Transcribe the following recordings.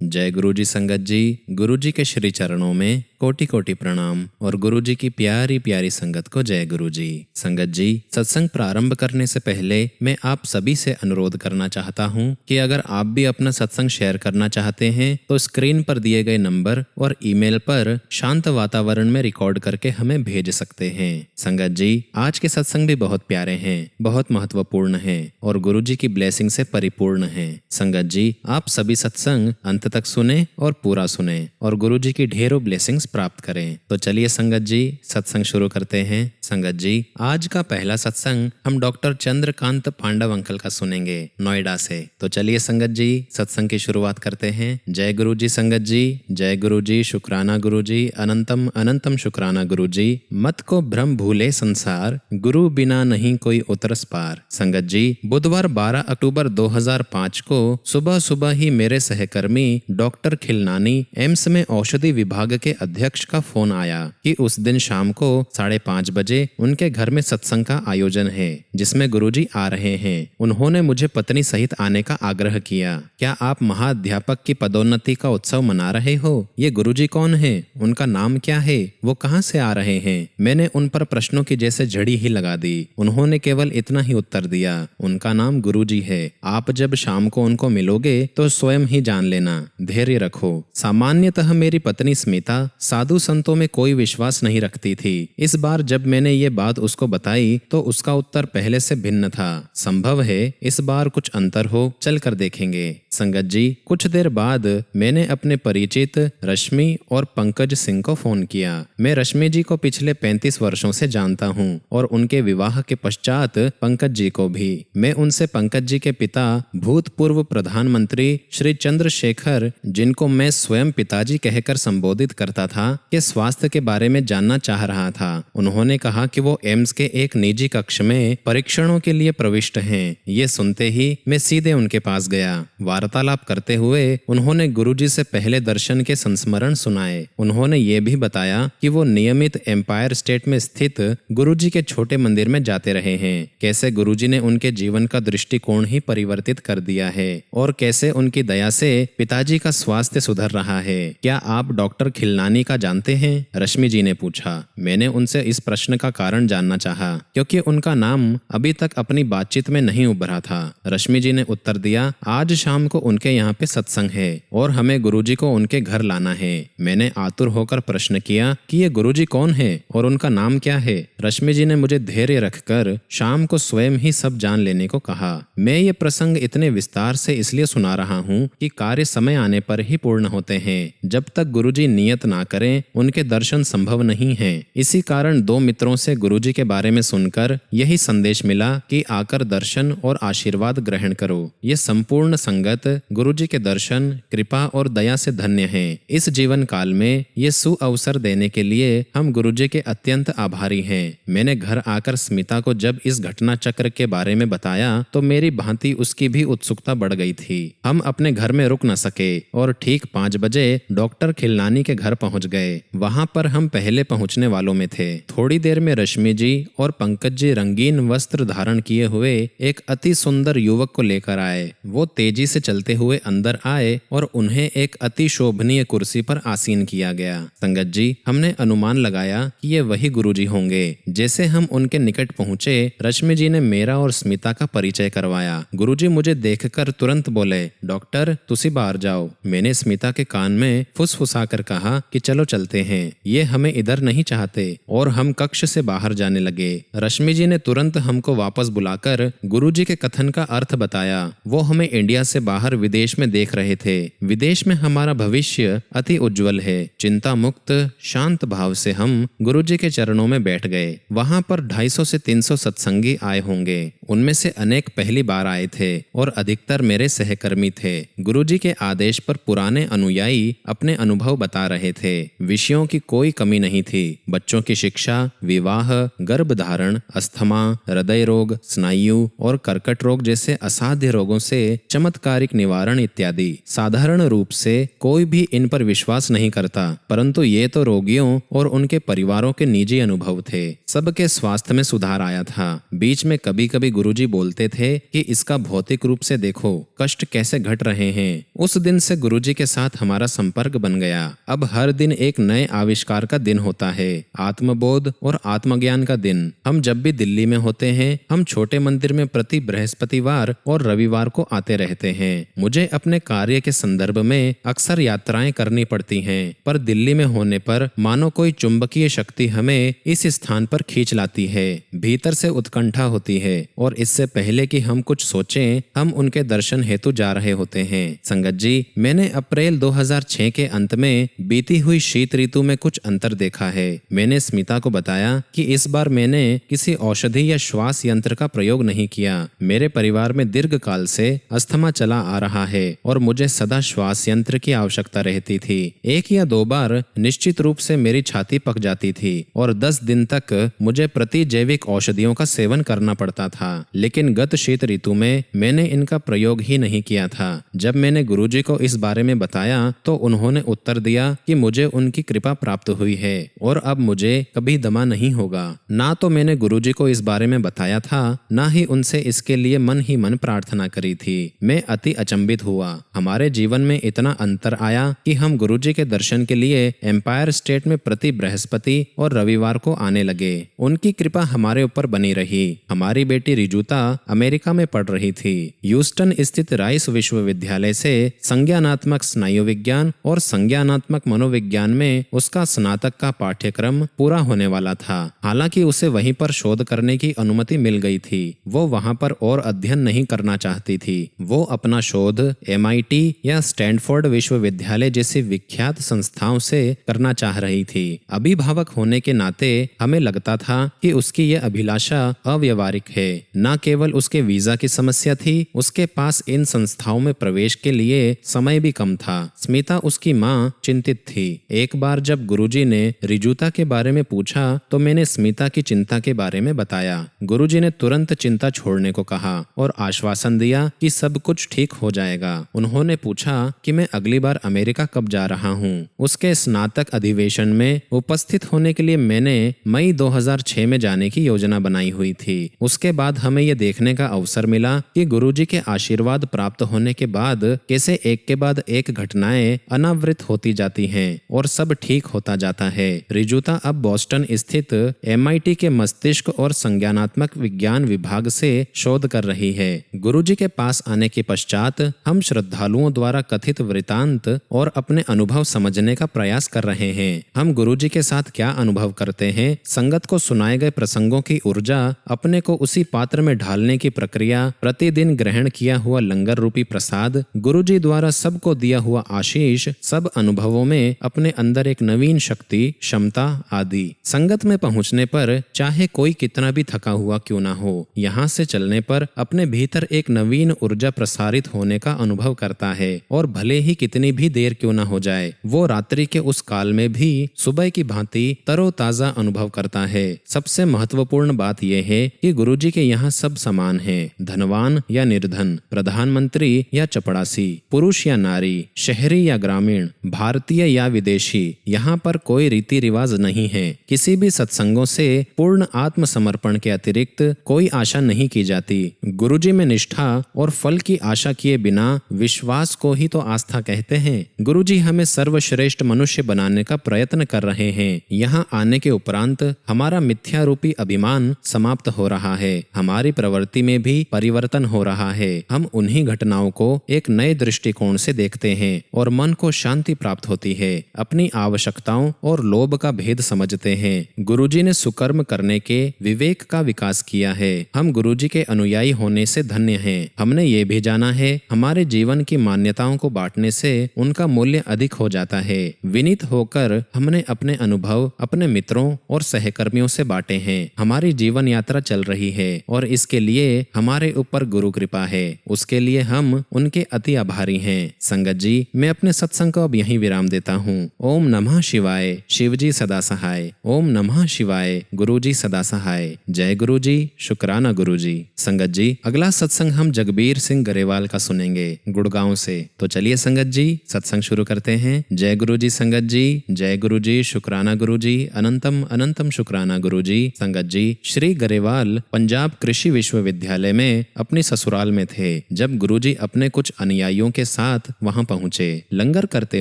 जय गुरु जी संगत जी। गुरु जी के श्री चरणों में कोटि कोटि प्रणाम और गुरु जी की प्यारी प्यारी संगत को जय गुरु जी। संगत जी, सत्संग प्रारंभ करने से पहले मैं आप सभी से अनुरोध करना चाहता हूं कि अगर आप भी अपना सत्संग शेयर करना चाहते हैं तो स्क्रीन पर दिए गए नंबर और ईमेल पर शांत वातावरण में रिकॉर्ड करके हमें भेज सकते हैं। संगत जी, आज के सत्संग भी बहुत प्यारे हैं, बहुत महत्वपूर्ण हैं और गुरु जी की ब्लेसिंग से परिपूर्ण हैं। संगत जी, आप सभी सत्संग अंत तक सुने और पूरा सुने और गुरु जी की ढेरों ब्लेसिंग्स प्राप्त करें। तो चलिए संगत जी, सत्संग शुरू करते हैं। संगत जी, आज का पहला सत्संग हम डॉक्टर चंद्रकांत पांडव अंकल का सुनेंगे नोएडा से। तो चलिए संगत जी, सत्संग की शुरुआत करते हैं। जय गुरु जी संगत जी, जय गुरु जी, शुक्राना गुरु जी, अनंतम अनंतम शुक्राना गुरु जी। मत को भ्रम भूले संसार, गुरु बिना नहीं कोई उतरस पार। संगत जी, बुधवार 12 अक्टूबर 2005 को सुबह सुबह ही मेरे सहकर्मी डॉक्टर खिलनानी एम्स में औषधि विभाग के अध्यक्ष का फोन आया कि उस दिन शाम को 5:30 बजे उनके घर में सत्संग का आयोजन है जिसमें गुरुजी आ रहे हैं। उन्होंने मुझे पत्नी सहित आने का आग्रह किया। क्या आप महाअध्यापक की पदोन्नति का उत्सव मना रहे हो? ये गुरुजी कौन है? उनका नाम क्या है? वो कहाँ से आ रहे हैं? मैंने उन पर प्रश्नों की जैसे झड़ी ही लगा दी। उन्होंने केवल इतना ही उत्तर दिया, उनका नाम गुरुजी है। आप जब शाम को उनको मिलोगे तो स्वयं ही जान लेना, धैर्य रखो। सामान्यतः मेरी पत्नी स्मिता साधु संतों में कोई विश्वास नहीं रखती थी। इस बार जब मैंने ये बात उसको बताई तो उसका उत्तर पहले से भिन्न था। संभव है इस बार कुछ अंतर हो, चल कर देखेंगे। संगत जी, कुछ देर बाद मैंने अपने परिचित रश्मि और पंकज सिंह को फोन किया। मैं रश्मि जी को पिछले 35 वर्षों से जानता हूँ और उनके विवाह के पश्चात पंकज जी को भी। मैं उनसे पंकज जी के पिता भूतपूर्व प्रधानमंत्री श्री चंद्रशेखर, जिनको मैं स्वयं पिताजी कहकर संबोधित करता था, के स्वास्थ्य के बारे में जानना चाह रहा था। उन्होंने कहा कि वो एम्स के एक निजी कक्ष में परीक्षणों के लिए प्रविष्ट हैं। ये सुनते ही मैं सीधे उनके पास गया। वार्तालाप करते हुए उन्होंने गुरुजी से पहले दर्शन के संस्मरण सुनाए। उन्होंने ये भी बताया कि वो नियमित एम्पायर स्टेट में स्थित गुरुजी के छोटे मंदिर में जाते रहे हैं, कैसे गुरुजी ने उनके जीवन का दृष्टिकोण ही परिवर्तित कर दिया है और कैसे उनकी दया से पिताजी का स्वास्थ्य सुधर रहा है। क्या आप डॉक्टर खिलनानी का जानते हैं? रश्मि जी ने पूछा। मैंने उनसे इस प्रश्न का कारण जानना चाहा क्योंकि उनका नाम अभी तक अपनी बातचीत में नहीं उभरा था। रश्मि जी ने उत्तर दिया, आज शाम को उनके यहाँ पे सत्संग है और हमें गुरुजी को उनके घर लाना है। मैंने आतुर होकर प्रश्न किया कि ये गुरुजी कौन है और उनका नाम क्या है? रश्मि जी ने मुझे धैर्य रखकर शाम को स्वयं ही सब जान लेने को कहा। मैं ये प्रसंग इतने विस्तार से इसलिए सुना रहा हूँ कि कार्य समय आने पर ही पूर्ण होते हैं। जब तक गुरुजी नियत ना करें उनके दर्शन संभव नहीं है। इसी कारण 2 मित्रों से गुरुजी के बारे में सुनकर यही संदेश मिला कि आकर दर्शन और आशीर्वाद ग्रहण करो। ये संपूर्ण संगत गुरुजी के दर्शन, कृपा और दया से धन्य है। इस जीवन काल में ये सुअवसर देने के लिए हम गुरुजी के अत्यंत आभारी हैं। मैंने घर आकर स्मिता को जब इस घटना चक्र के बारे में बताया तो मेरी भांति उसकी भी उत्सुकता बढ़ गई थी। हम अपने घर में रुक न सके और ठीक 5 बजे डॉक्टर खिलनानी के घर पहुंच गए। वहां पर हम पहले पहुंचने वालों में थे। थोड़ी देर में रश्मि जी और पंकज जी रंगीन वस्त्र धारण किए हुए एक अति सुंदर युवक को लेकर आए। वो तेजी से चलते हुए अंदर आए और उन्हें एक अति शोभनीय कुर्सी पर आसीन किया गया। संगत जी, हमने अनुमान लगाया कि ये वही गुरुजी होंगे। जैसे हम उनके निकट पहुंचे, रश्मि जी ने मेरा और स्मिता का परिचय करवाया। गुरुजी मुझे देखकर तुरंत बोले, डॉक्टर तुसी बाहर जाओ। मैंने स्मिता के कान में फुसफुसाकर कहा कि चलो चलते हैं, ये हमें इधर नहीं चाहते और हम कक्ष से बाहर जाने लगे। रश्मि जी ने तुरंत हमको वापस बुलाकर गुरुजी के कथन का अर्थ बताया। वो हमें इंडिया से बाहर विदेश में देख रहे थे। विदेश में हमारा भविष्य अति उज्जवल है। चिंता मुक्त शांत भाव से हम गुरुजी के चरणों में बैठ गए। वहां पर 250 से 300 सत्संगी आए होंगे। उनमें से अनेक पहली बार आए थे और अधिकतर मेरे सहकर्मी थे। गुरुजी के आदेश पर पुराने अनुयायी अपने अनुभव बता रहे थे। विषयों की कोई कमी नहीं थी। बच्चों की शिक्षा, विवाह, गर्भधारण, अस्थमा, हृदय रोग, स्नायु और कर्कट रोग जैसे असाध्य रोगों से चमत्कारिक निवारण इत्यादि। साधारण रूप से कोई भी इन पर विश्वास नहीं करता, परंतु ये तो रोगियों और उनके परिवारों के निजी अनुभव थे। सबके स्वास्थ्य में सुधार आया था। बीच में कभी कभी गुरुजी बोलते थे कि इसका भौतिक रूप से देखो, कष्ट कैसे घट रहे हैं। उस दिन से गुरुजी के साथ हमारा संपर्क बन गया। अब हर दिन एक नए आविष्कार का दिन होता है, आत्मबोध और आत्मज्ञान का दिन। हम जब भी दिल्ली में होते हैं, हम छोटे मंदिर में प्रति बृहस्पतिवार और रविवार को आते रहते हैं। मुझे अपने कार्य के संदर्भ में अक्सर यात्राएं करनी पड़ती हैं, पर दिल्ली में होने पर मानो कोई चुंबकीय शक्ति हमें इस स्थान पर खींच लाती है। भीतर से उत्कंठा होती है और इससे पहले कि हम कुछ सोचें, हम उनके दर्शन हेतु जा रहे होते हैं। संगत जी, मैंने अप्रैल 2006 के अंत में बीती हुई शीत ऋतु में कुछ अंतर देखा है। मैंने स्मिता को बताया कि इस बार मैंने किसी औषधि या श्वास यंत्र का प्रयोग नहीं किया। मेरे परिवार में दीर्घ काल से अस्थमा चला आ रहा है और मुझे सदा श्वास यंत्र की आवश्यकता रहती थी। 1 या 2 बार निश्चित रूप से मेरी छाती पक जाती थी और 10 दिन तक मुझे प्रतिजैविक औषधियों का सेवन करना पड़ता था, लेकिन गत शीत ऋतु में मैंने इनका प्रयोग ही नहीं किया था। जब मैंने गुरुजी को इस बारे में बताया तो उन्होंने उत्तर दिया कि मुझे उनकी कृपा प्राप्त हुई है और अब मुझे कभी दमा नहीं होगा। ना तो मैंने गुरुजी को इस बारे में बताया था, ना ही उनसे इसके लिए मन ही मन प्रार्थना करी थी। मैं अति अचंभित हुआ। हमारे जीवन में इतना अंतर आया कि हम गुरुजी के दर्शन के लिए एम्पायर स्टेट में प्रति बृहस्पति और रविवार को आने लगे। उनकी कृपा हमारे ऊपर बनी रही। हमारी बेटी रिजुता अमेरिका में पढ़ रही थी। ह्यूस्टन स्थित राइस विश्वविद्यालय से संज्ञानात्मक स्नायु विज्ञान और संज्ञानात्मक मनोविज्ञान में उसका स्नातक का पाठ्यक्रम पूरा होने वाला था। हालांकि उसे वहीं पर शोध करने की अनुमति मिल गई थी। वो वहां पर और अध्ययन नहीं करना चाहती थी। वो अपना शोध MIT या स्टैनफोर्ड विश्वविद्यालय जैसी विख्यात संस्थाओं से करना चाह रही थी। अभिभावक होने के नाते हमें लगता था कि उसकी यह अभिलाषा अव्यवहारिक है। न केवल उसके वीजा की समस्या थी, उसके पास इन संस्थाओं में प्रवेश के लिए समय भी कम था। स्मिता उसकी माँ चिंतित थी। एक बार जब गुरुजी ने रिजुता के बारे में पूछा तो मैंने स्मिता की चिंता के बारे में बताया। गुरुजी ने तुरंत चिंता छोड़ने को कहा और आश्वासन दिया कि सब कुछ ठीक हो जाएगा। उन्होंने पूछा कि मैं अगली बार अमेरिका कब जा रहा हूँ। उसके स्नातक अधिवेशन में उपस्थित होने के लिए मैंने मई 2006 में जाने की योजना बनाई हुई थी। उसके बाद हमें यह देखने का अवसर मिला कि गुरुजी के आशीर्वाद प्राप्त होने के बाद कैसे एक के बाद एक घटनाएं अनावृत होती जाती हैं और सब ठीक होता जाता है। रिजुता अब बॉस्टन स्थित MIT के मस्तिष्क और संज्ञानात्मक विज्ञान विभाग से शोध कर रही है। गुरुजी के पास आने के पश्चात हम श्रद्धालुओं द्वारा कथित वृतांत और अपने अनुभव समझने का प्रयास कर रहे हैं। हम गुरुजी के साथ क्या अनुभव करते हैं, संगत को सुनाए गए प्रसंगों की ऊर्जा, अपने को उसी पात्र में ढालने की प्रक्रिया, प्रतिदिन ग्रहण किया हुआ लंगर रूपी प्रसाद, गुरुजी द्वारा सबको दिया हुआ आशीष, सब अनुभवों में अपने अंदर एक नवीन शक्ति, क्षमता आदि। संगत में पहुंचने पर चाहे कोई कितना भी थका हुआ क्यों ना हो, यहाँ से चलने पर अपने भीतर एक नवीन ऊर्जा प्रसारित होने का अनुभव करता है और भले ही कितनी भी देर क्यों ना हो जाए, वो रात्रि के उस काल में भी सुबह की भांति तरोताजा अनुभव करता है। सबसे महत्वपूर्ण बात यह है कि गुरुजी के यहाँ सब समान हैं, धनवान या निर्धन, प्रधानमंत्री या चपड़ासी, पुरुष या नारी, शहरी या ग्रामीण, भारतीय या विदेशी। यहाँ पर कोई रीति रिवाज नहीं है। किसी भी सत्संगों से पूर्ण आत्मसमर्पण के अतिरिक्त कोई आशा नहीं की जाती। गुरुजी में निष्ठा और फल की आशा किए बिना विश्वास को ही तो आस्था कहते हैं। गुरुजी हमें सर्वश्रेष्ठ मनुष्य बनाने का प्रयत्न कर रहे हैं। यहाँ आने के उपरांत हमारा मिथ्या रूपी अभिमान समाप्त हो रहा है। हमारी प्रवृत्ति में भी परिवर्तन हो रहा है। हम उन्हीं घटनाओं को एक नए दृष्टिकोण से देखते हैं और मन को शांति प्राप्त होती है। अपनी आवश्यकताओं और लोभ का भेद समझते हैं। गुरुजी ने सुकर्म करने के विवेक का विकास किया है। हम गुरुजी के अनुयायी होने से धन्य हैं। हमने ये भी जाना है, हमारे जीवन की मान्यताओं को बांटने से उनका मूल्य अधिक हो जाता है। विनीत होकर हमने अपने अनुभव अपने मित्रों और सहकर्मियों से बांटे हैं। हमारी जीवन यात्रा चल रही है और इसके लिए हमारे ऊपर गुरु कृपा है। उसके लिए हम उनके अति आभारी हैं। संगत जी, मैं अपने सत्संग को अब यहीं विराम देता हूँ। ओम नमः शिवाय। शिवजी सदा सहाय। ओम नमः शिवाय। गुरुजी सदा सहाय। जय गुरुजी। शुक्राना गुरुजी। संगत जी, अगला सत्संग हम जगबीर सिंह गरेवाल का सुनेंगे, गुड़गांव से। तो चलिए संगत जी, सत्संग शुरू करते हैं। जय गुरुजी संगत जी। जय गुरुजी। शुक्राना गुरुजी। अनंतम अनंतम शुक्राना गुरुजी। संगत जी, श्री गरेवाल पंजाब कृषि विश्वविद्यालय में अपनी ससुराल में थे जब गुरुजी अपने कुछ अनुयायियों के साथ वहां पहुंचे। लंगर करते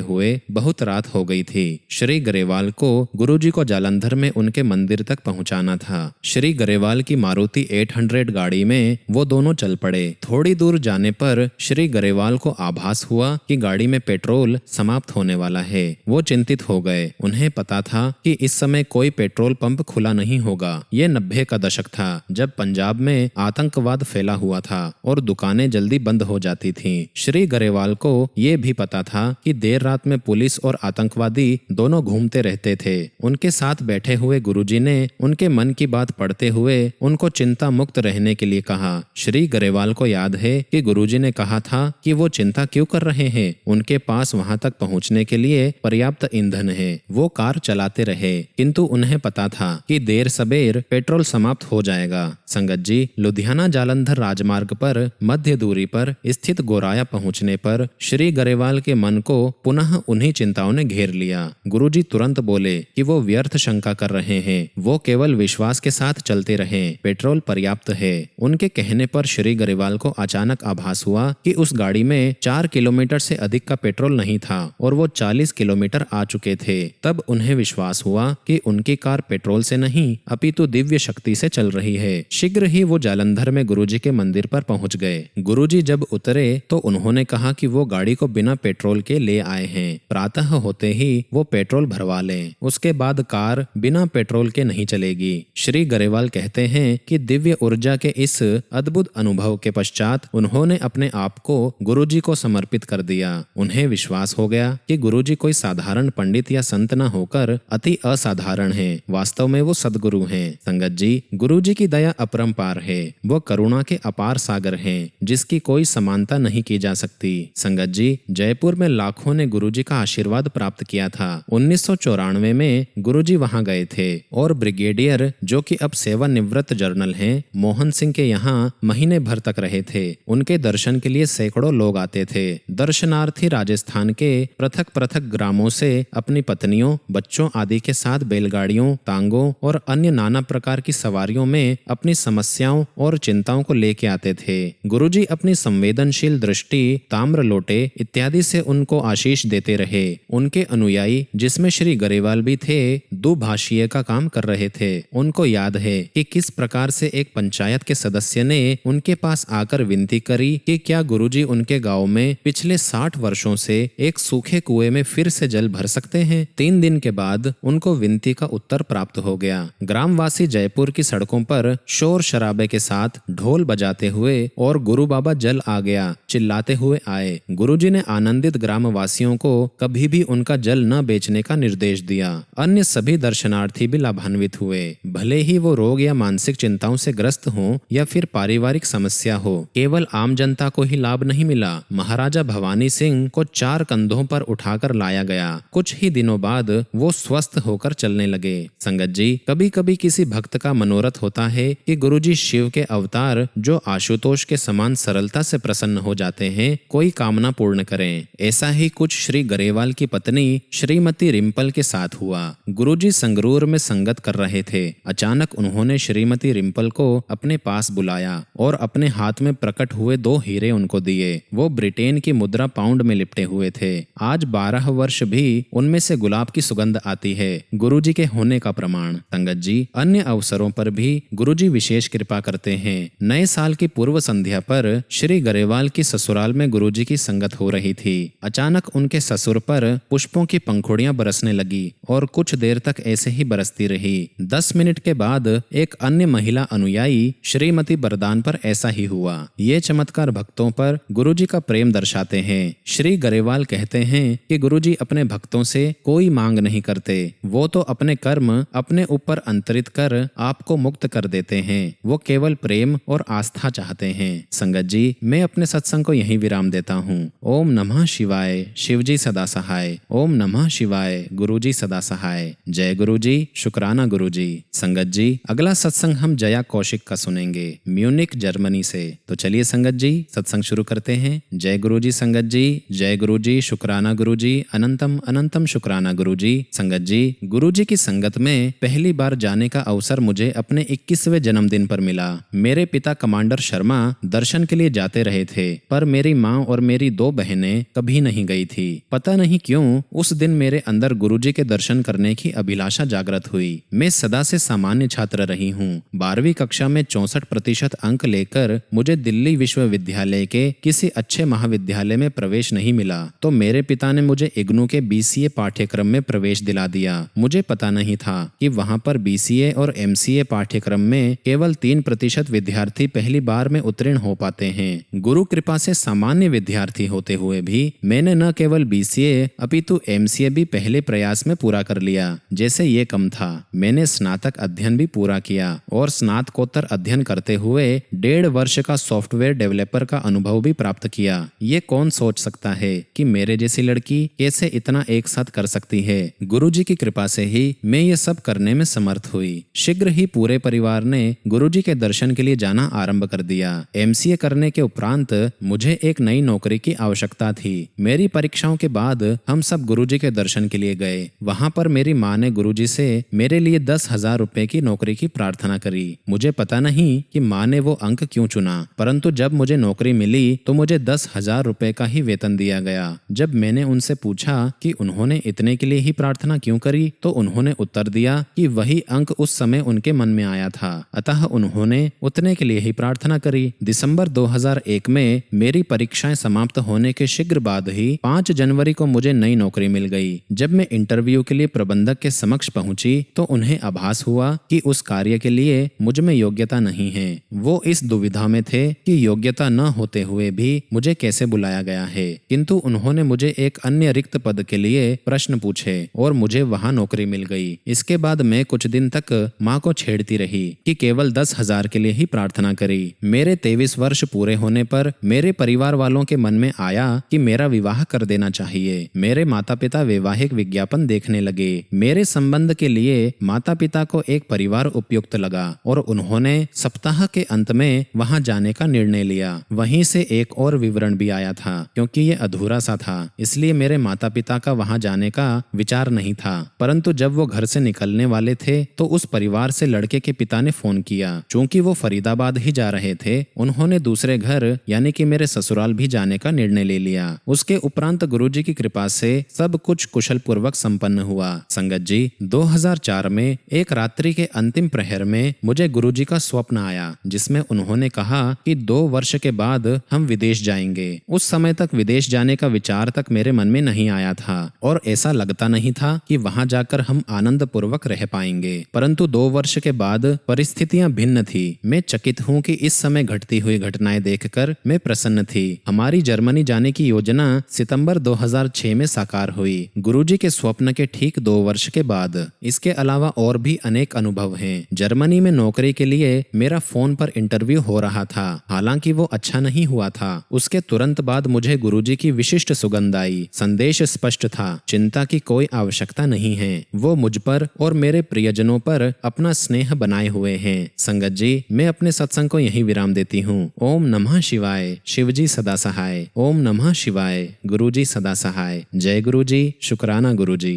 हुए बहुत रात हो गई थी। श्री गरेवाल को गुरुजी को जालंधर में उनके मंदिर तक पहुंचाना था। श्री गरेवाल की मारुति 800 गाड़ी में वो दोनों चल पड़े। थोड़ी दूर जाने पर श्री गरेवाल को आभास हुआ कि गाड़ी में पेट्रोल समाप्त होने वाला है। वो चिंतित हो गए। उन्हें पता था कि इस समय कोई पेट्रोल पंप खुला नहीं होगा। ये 90 का दशक था, जब पंजाब में आतंकवाद फैला हुआ था और दुकानें जल्दी बंद हो जाती थीं। श्री गरेवाल को ये भी पता था कि देर रात में पुलिस और आतंकवादी दोनों घूमते रहते थे। उनके साथ बैठे हुए गुरुजी ने उनके मन की बात पढ़ते हुए उनको चिंता मुक्त रहने के लिए कहा। श्री गरेवाल को याद है कि गुरुजी ने कहा था कि वो चिंता क्यों कर रहे हैं। उनके पास वहां तक पहुंचने के लिए पर्याप्त ईंधन है। वो कार चलाते रहे, किंतु उन्हें पता था कि देर सबेर पेट्रोल समाप्त हो जाएगा। संगत जी, लुधियाना जालंधर राजमार्ग पर मध्य दूरी पर स्थित गोराया पहुंचने पर श्री गरेवाल के मन को पुनः उन्हीं चिंताओं ने घेर लिया। गुरुजी तुरंत बोले कि वो व्यर्थ शंका कर रहे हैं। वो केवल विश्वास के साथ चलते रहें, पेट्रोल पर्याप्त है। उनके कहने पर श्री गरेवाल को अचानक आभास हुआ कि उस गाड़ी में 4 किलोमीटर से अधिक का पेट्रोल नहीं था और वो 40 किलोमीटर आ चुके थे। तब उन्हें विश्वास हुआ कि उनकी कार पेट्रोल से नहीं अपितु दिव्य शक्ति से चल रही है। शीघ्र ही वो जालंधर में गुरुजी के मंदिर पर पहुंच गए। गुरुजी जब उतरे तो उन्होंने कहा कि वो गाड़ी को बिना पेट्रोल के ले आए हैं। प्रातः होते ही वो पेट्रोल भरवा लें, उसके बाद कार बिना पेट्रोल के नहीं चलेगी। श्री गरेवाल कहते हैं कि दिव्य ऊर्जा के इस अद्भुत अनुभव के पश्चात उन्होंने अपने आप को गुरुजी को समर्पित कर दिया। उन्हें विश्वास हो गया कि गुरुजी कोई साधारण पंडित या संत न होकर अति असाधारण हैं। वास्तव में वो सद्गुरु हैं। संगत जी, गुरुजी की दया अपरंपार है। वो करुणा के अपार सागर हैं, जिसकी कोई समानता नहीं की जा सकती। संगत जी, जयपुर में लाखों ने गुरुजी का आशीर्वाद प्राप्त किया था। 1994 में गुरुजी वहां गए थे और ब्रिगेडियर, जो कि अब सेवानिवृत्त जर्नल हैं, मोहन सिंह के यहाँ महीने भर तक रहे थे। उनके दर्शन के लिए सैकड़ों लोग आते थे। दर्शनार्थी राजस्थान के पृथक पृथक ग्रामों से अपनी पत्नियों, बच्चों आदि के साथ बैलगाड़ियों, तांगों और अन्य नाना प्रकार की सवारियों में अपनी समस्याओं और चिंताओं को लेके आते थे। गुरुजी अपनी संवेदनशील दृष्टि, ताम्र लोटे इत्यादि से उनको आशीष देते रहे। उनके अनुयायी, जिसमें श्री गरेवाल भी थे, दुभाषीय का काम कर रहे थे। उनको याद है कि किस प्रकार से एक पंचायत के सदस्य ने उनके पास आकर विनती करी कि क्या गुरुजी उनके गांव में पिछले 60 वर्षों से एक सूखे कुएं में फिर से जल भर सकते हैं। 3 दिन के बाद उनको विनती का उत्तर प्राप्त हो गया। ग्रामवासी जयपुर की सड़कों पर शोर शराबे के साथ ढोल बजाते हुए और गुरु बाबा जल आ गया चिल्लाते हुए आए। गुरुजी ने आनंदित ग्रामवासियों को कभी भी उनका जल न बेचने का निर्देश दिया। अन्य सभी दर्शनार्थी भी लाभान्वित हुए, भले ही वो रोग या मानसिक चिंताओं से ग्रस्त हों या फिर पारिवारिक समस्या हो। केवल आम जनता को ही लाभ नहीं मिला। महाराजा भवानी सिंह को 4 कंधों पर उठाकर लाया गया। कुछ ही दिनों बाद वो स्वस्थ होकर चलने लगे। संगत जी, कभी कभी किसी भक्त का मनोरथ होता है कि गुरुजी शिव के अवतार, जो आशुतोष के समान सरलता से प्रसन्न हो जाते हैं, कोई कामना पूर्ण करें। ऐसा ही कुछ श्री गरेवाल की पत्नी श्रीमती रिम्पल के साथ हुआ। गुरुजी संगरूर में संगत कर रहे थे। अचानक उन्होंने श्रीमती रिम्पल को अपने पास बुलाया और अपने हाथ में प्रकट हुए 2 हीरे उनको दिए। वो ब्रिटेन की मुद्रा पाउंड में लिपटे हुए थे। आज 12 वर्ष भी उनमें से गुलाब की सुगंध आती है, गुरुजी के होने का प्रमाण। संगत जी, अन्य अवसरों पर भी गुरुजी विशेष कृपा करते हैं। नए साल की पूर्व संध्या पर श्री गरेवाल की ससुराल में गुरुजी की संगत हो रही थी। अचानक उनके ससुर पर पुष्पों की पंखुड़ियां बरसने लगी और कुछ देर तक ऐसे ही बरसती रही। 10 मिनट के बाद एक अन्य महिला अनुयायी श्रीमती बरदान पर ऐसा ही हुआ। ये चमत्कार भक्तों पर गुरुजी का प्रेम दर्शाते हैं। श्री गरेवाल कहते हैं कि गुरुजी अपने भक्तों से कोई मांग नहीं करते। वो तो अपने कर्म अपने ऊपर अंतरित कर आपको मुक्त कर देते हैं। वो केवल प्रेम और आस्था चाहते हैं। संगत जी, मैं अपने सत्संग को यहीं विराम देता हूँ। ओम नमः शिवाय। शिवजी सदा सहाय। ओम नमः शिवाय। गुरुजी सदा सहाय। जय गुरुजी। शुक्राना गुरुजी। संगत जी, अगला सत्संग हम जया कौशिक का सुनेंगे, म्यूनिक जर्मनी से। तो चलिए संगत जी, सत्संग शुरू करते हैं। जय गुरुजी संगत जी। जय गुरुजी। शुक्राना गुरुजी। अनंतम अनंतम शुक्राना गुरुजी। संगत जी, गुरुजी की संगत में पहली बार जाने का अवसर मुझे अपने 21वें जन्मदिन पर मिला। मेरे पिता कमांडर शर्मा दर्शन के लिए जाते रहे थे, पर मेरी माँ और मेरी 2 बहनें कभी नहीं गई थी। पता नहीं क्यों उस दिन मेरे अंदर गुरुजी के दर्शन करने की अभिलाषा जागृत हुई। मैं सदा से सामान्य छात्र रही हूँ। 12वीं कक्षा में 64% अंक लेकर मुझे दिल्ली विश्वविद्यालय के किसी अच्छे महाविद्यालय में प्रवेश नहीं मिला, तो मेरे पिता ने मुझे इग्नू के BCA पाठ्यक्रम में प्रवेश दिला दिया। मुझे पता नहीं था कि वहाँ पर BCA और MCA पाठ्यक्रम में केवल 3% विद्यार्थी पहली बार में उत्तीर्ण हो पाते हैं। गुरु कृपा से सामान्य विद्यार्थी होते हुए भी मैंने न केवल BCA अपितु MCA भी पहले प्रयास में पूरा कर लिया। जैसे ये कम था, मैंने स्नातक अध्ययन भी पूरा किया और स्नातकोत्तर अध्ययन करते हुए 1.5 वर्ष का सॉफ्टवेयर डेवलपर का अनुभव भी प्राप्त किया। ये कौन सोच सकता है कि मेरे जैसी लड़की कैसे इतना एक साथ कर सकती है। गुरुजी की कृपा से ही मैं ये सब करने में समर्थ हुई। शीघ्र ही पूरे परिवार ने गुरुजी के दर्शन के लिए जाना आरंभ कर दिया। MCA करने के उपरांत मुझे एक नई नौकरी की आवश्यकता थी। मेरी परीक्षाओं के बाद हम सब गुरुजी के दर्शन के लिए गए। वहां पर मेरी माँ ने गुरुजी से मेरे लिए 10,000 रुपए की नौकरी की प्रार्थना करी। मुझे पता नहीं कि माँ ने वो अंक क्यों चुना, परंतु जब मुझे नौकरी मिली तो मुझे 10,000 रुपए का ही वेतन दिया गया। जब मैंने उनसे पूछा कि उन्होंने इतने के लिए ही प्रार्थना क्यों करी, तो उन्होंने उत्तर दिया कि वही अंक उस समय उनके मन में आया था, अतः उन्होंने उतने के लिए ही प्रार्थना करी। दिसंबर 2001 में मेरी परीक्षाएं समाप्त होने के शीघ्र बाद ही 5 जनवरी को मुझे नई नौकरी मिल गई। जब मैं इंटरव्यू के लिए प्रबंधक के समक्ष पहुंची तो उन्हें आभास हुआ कि उस कार्य के लिए मुझ में योग्यता नहीं है। वो इस दुविधा में थे कि योग्यता न होते हुए भी मुझे कैसे बुलाया गया है, किंतु उन्होंने मुझे एक अन्य रिक्त पद के लिए प्रश्न पूछे और मुझे वहां नौकरी मिल गई। इसके बाद मैं कुछ दिन तक माँ को छेड़ती रही कि केवल 10,000 के लिए ही प्रार्थना करी। मेरे 23 वर्ष पूरे होने पर मेरे परिवार वालों के मन में आया कि मेरा विवाह कर देना चाहिए। मेरे माता पिता वैवाहिक विज्ञापन देखने लगे। मेरे संबंध के लिए माता पिता को एक परिवार उपयुक्त लगा और उन्होंने सप्ताह के अंत में वहां जाने का निर्णय लिया। वहीं से एक और विवरण भी आया था, क्योंकि ये अधूरा सा था, इसलिए मेरे माता पिता का वहां जाने का विचार नहीं था। परंतु जब वो घर से निकलने वाले थे तो उस परिवार से लड़के के पिता ने फोन किया। चूंकि वो फरीदाबाद ही जा रहे थे, उन्होंने दूसरे घर यानी कि मेरे ससुराल भी जाने का निर्णय ले लिया। उसके उपरांत गुरुजी की कृपा से सब कुछ कुशल पूर्वक संपन्न हुआ। संगत जी, 2004 में एक रात्रि के अंतिम प्रहर में मुझे गुरुजी का स्वप्न आया, जिसमें उन्होंने कहा कि 2 वर्ष के बाद हम विदेश जाएंगे। उस समय तक विदेश जाने का विचार तक मेरे मन में नहीं आया था और ऐसा लगता नहीं था कि वहां जाकर हम आनंद पूर्वक रह पाएंगे। परंतु 2 वर्ष के बाद परिस्थितियां भिन्न थी। मैं चकित हूँ कि इस समय घटती हुई घटनाएं देखकर मैं प्रसन्न थी। हमारी जर्मनी जाने की योजना सितंबर 2006 में साकार हुई, गुरुजी के स्वप्न के ठीक 2 वर्ष के बाद। इसके अलावा और भी अनेक अनुभव हैं। जर्मनी में नौकरी के लिए मेरा फोन पर इंटरव्यू हो रहा था, हालांकि वो अच्छा नहीं हुआ था। उसके तुरंत बाद मुझे गुरुजी की विशिष्ट सुगंध आई। संदेश स्पष्ट था, चिंता की कोई आवश्यकता नहीं है। वो मुझ पर और मेरे प्रियजनों पर अपना स्नेह बनाए हुए हैं। संगत जी, मैं अपने सत्संग को यहीं विराम देती हूँ। ओम नमः शिवाय। शिवजी सदा सहाय। ओम नमः शिवाय। गुरुजी सदा सहाय। जय गुरुजी। शुक्राना गुरुजी।